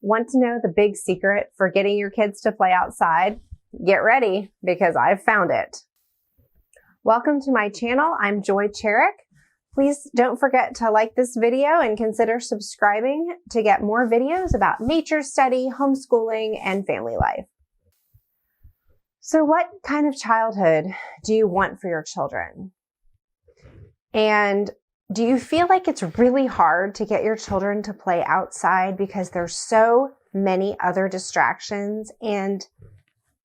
Want to know the big secret for getting your kids to play outside? Get ready, because I've found it. Welcome to my channel. I'm Joy Cherick. Please don't forget to like this video and consider subscribing to get more videos about nature study, homeschooling, and family life. So what kind of childhood do you want for your children? And do you feel like it's really hard to get your children to play outside because there's so many other distractions and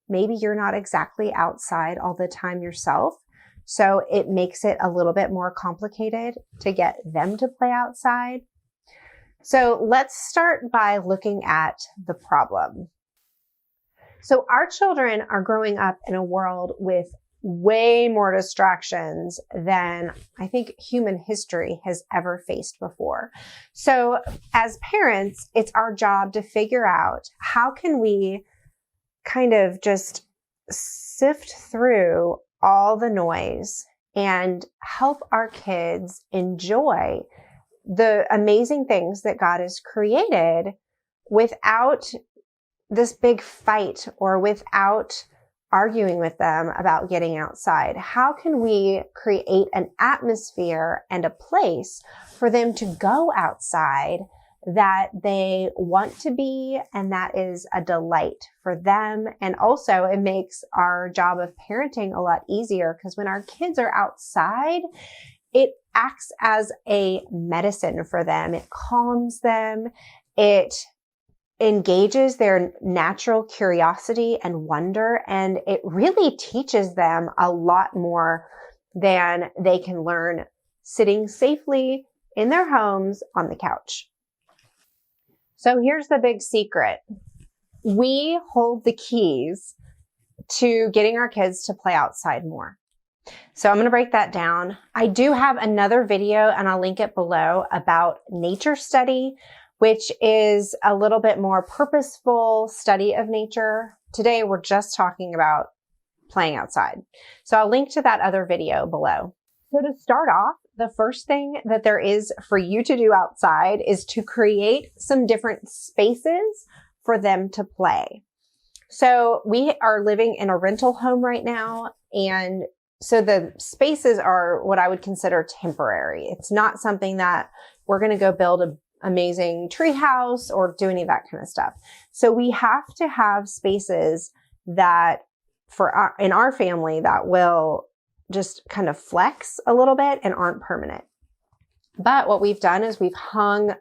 maybe you're not exactly outside all the time yourself? So it makes it a little bit more complicated to get them to play outside. So let's start by looking at the problem. So our children are growing up in a world with way more distractions than I think human history has ever faced before. So as parents, it's our job to figure out how can we kind of just sift through all the noise and help our kids enjoy the amazing things that God has created without this big fight or without arguing with them about getting outside. How can we create an atmosphere and a place for them to go outside that they want to be and that is a delight for them? And also it makes our job of parenting a lot easier because when our kids are outside, it acts as a medicine for them. It calms them. It engages their natural curiosity and wonder, and it really teaches them a lot more than they can learn sitting safely in their homes on the couch. So here's the big secret. We hold the keys to getting our kids to play outside more. So I'm going to break that down. I do have another video, and I'll link it below, about nature study, which is a little bit more purposeful study of nature. Today, we're just talking about playing outside. So I'll link to that other video below. So to start off, the first thing that there is for you to do outside is to create some different spaces for them to play. So we are living in a rental home right now, and so the spaces are what I would consider temporary. It's not something that we're going to go build an amazing tree house or do any of that kind of stuff. So we have to have spaces that in our family that will just kind of flex a little bit and aren't permanent. But what we've done is we've hung,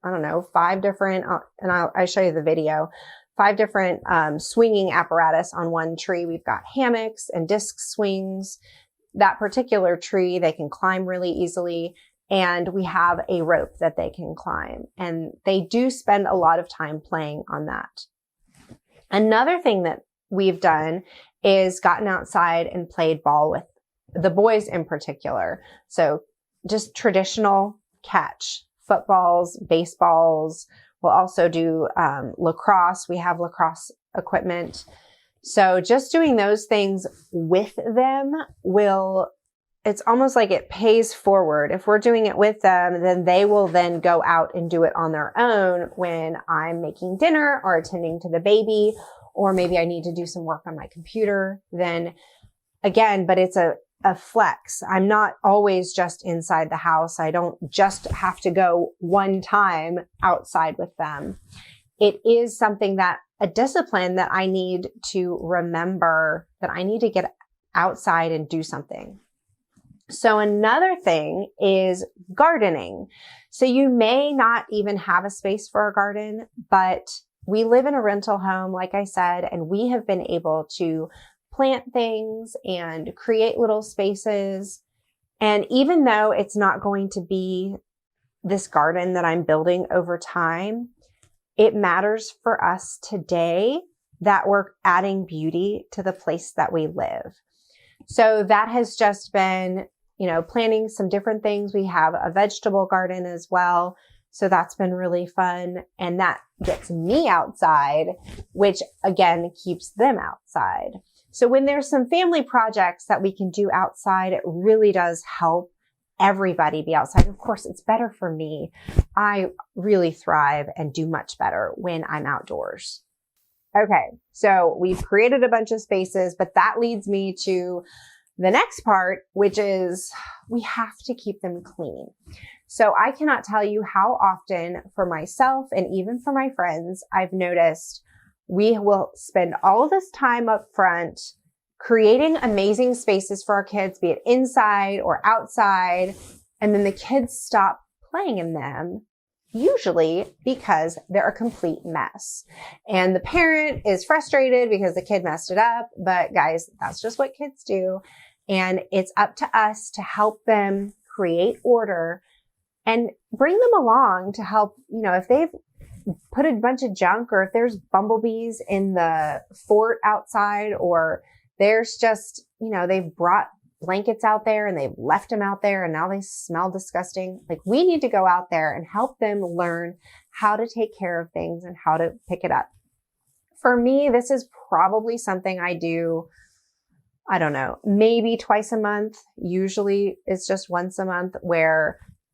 5 different, and I'll show you the video, 5 different swinging apparatus on one tree. We've got hammocks and disc swings. That particular tree, they can climb really easily. And we have a rope that they can climb. And they do spend a lot of time playing on that. Another thing that we've done is gotten outside and played ball with the boys in particular. So just traditional catch, footballs, baseballs. We'll also do lacrosse. We have lacrosse equipment. So just doing those things with them it's almost like it pays forward. If we're doing it with them, then they will then go out and do it on their own when I'm making dinner or attending to the baby, or maybe I need to do some work on my computer. Then again, but it's a flex. I'm not always just inside the house. I don't just have to go one time outside with them. It is something a discipline that I need to remember that I need to get outside and do something. So another thing is gardening. So you may not even have a space for a garden, but we live in a rental home, like I said, and we have been able to plant things and create little spaces. And even though it's not going to be this garden that I'm building over time, it matters for us today that we're adding beauty to the place that we live. So that has just been planting some different things. We have a vegetable garden as well. So that's been really fun. And that gets me outside, which again keeps them outside. So when there's some family projects that we can do outside, it really does help everybody be outside. Of course, it's better for me. I really thrive and do much better when I'm outdoors. Okay, so we've created a bunch of spaces, but that leads me to the next part, which is we have to keep them clean. So I cannot tell you how often for myself and even for my friends, I've noticed we will spend all of this time up front creating amazing spaces for our kids, be it inside or outside, and then the kids stop playing in them, usually because they're a complete mess. And the parent is frustrated because the kid messed it up, but guys, that's just what kids do. And it's up to us to help them create order and bring them along to help, if they've put a bunch of junk or if there's bumblebees in the fort outside, or there's just, they've brought blankets out there and they've left them out there and now they smell disgusting. Like, we need to go out there and help them learn how to take care of things and how to pick it up. For me, this is probably something I do, I don't know, maybe twice a month. Usually it's just once a month,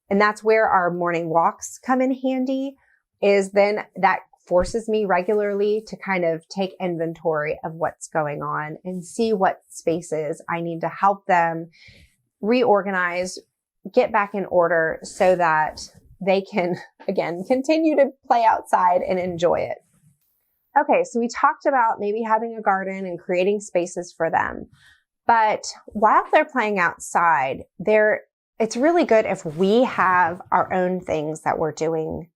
and that's where our morning walks come in handy, is then that forces me regularly to kind of take inventory of what's going on and see what spaces I need to help them reorganize, get back in order so that they can, again, continue to play outside and enjoy it. Okay, so we talked about maybe having a garden and creating spaces for them. But while they're playing outside, it's really good if we have our own things that we're doing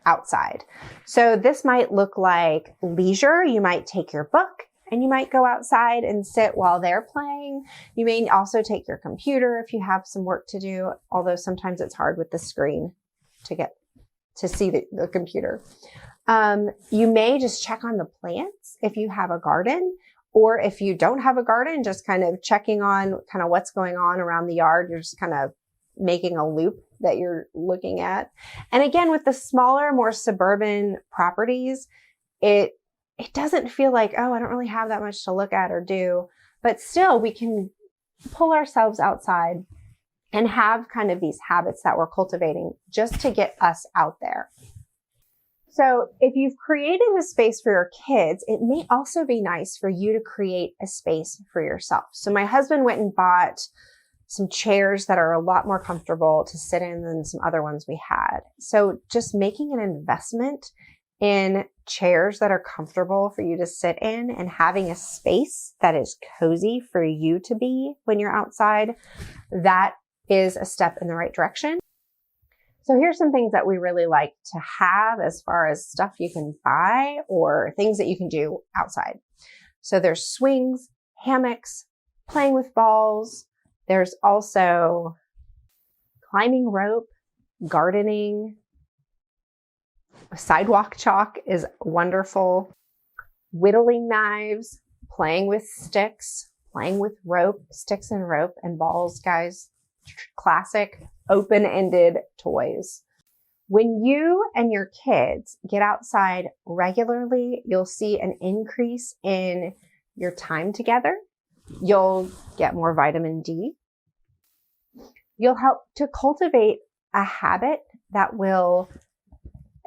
outside. So this might look like leisure. You might take your book and you might go outside and sit while they're playing. You may also take your computer if you have some work to do, although sometimes it's hard with the screen to see the computer. You may just check on the plants if you have a garden, or if you don't have a garden, just kind of checking on kind of what's going on around the yard. You're just kind of making a loop that you're looking at. And again, with the smaller, more suburban properties, it doesn't feel like, oh, I don't really have that much to look at or do, but still we can pull ourselves outside and have kind of these habits that we're cultivating just to get us out there. So if you've created a space for your kids, it may also be nice for you to create a space for yourself. So my husband went and bought some chairs that are a lot more comfortable to sit in than some other ones we had. So just making an investment in chairs that are comfortable for you to sit in and having a space that is cozy for you to be when you're outside, that is a step in the right direction. So here's some things that we really like to have as far as stuff you can buy or things that you can do outside. So there's swings, hammocks, playing with balls. There's also climbing rope, gardening. Sidewalk chalk is wonderful. Whittling knives, playing with sticks, playing with rope, sticks and rope and balls, guys. Classic open-ended toys. When you and your kids get outside regularly, you'll see an increase in your time together. You'll get more vitamin D. You'll help to cultivate a habit that will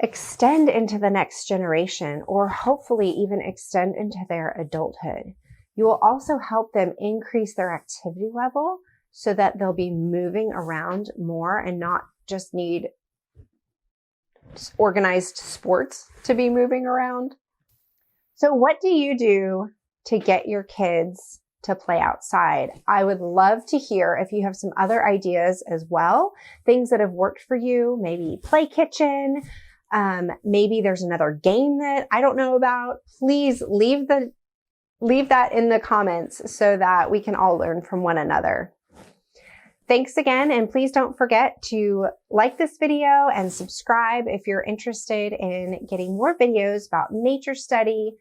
extend into the next generation, or hopefully even extend into their adulthood. You will also help them increase their activity level so that they'll be moving around more and not just need organized sports to be moving around. So what do you do to get your kids to play outside? I would love to hear if you have some other ideas as well, things that have worked for you, maybe play kitchen. Maybe there's another game that I don't know about. Please leave that in the comments so that we can all learn from one another. Thanks again, and please don't forget to like this video and subscribe if you're interested in getting more videos about nature study,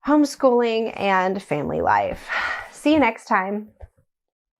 homeschooling, and family life. See you next time.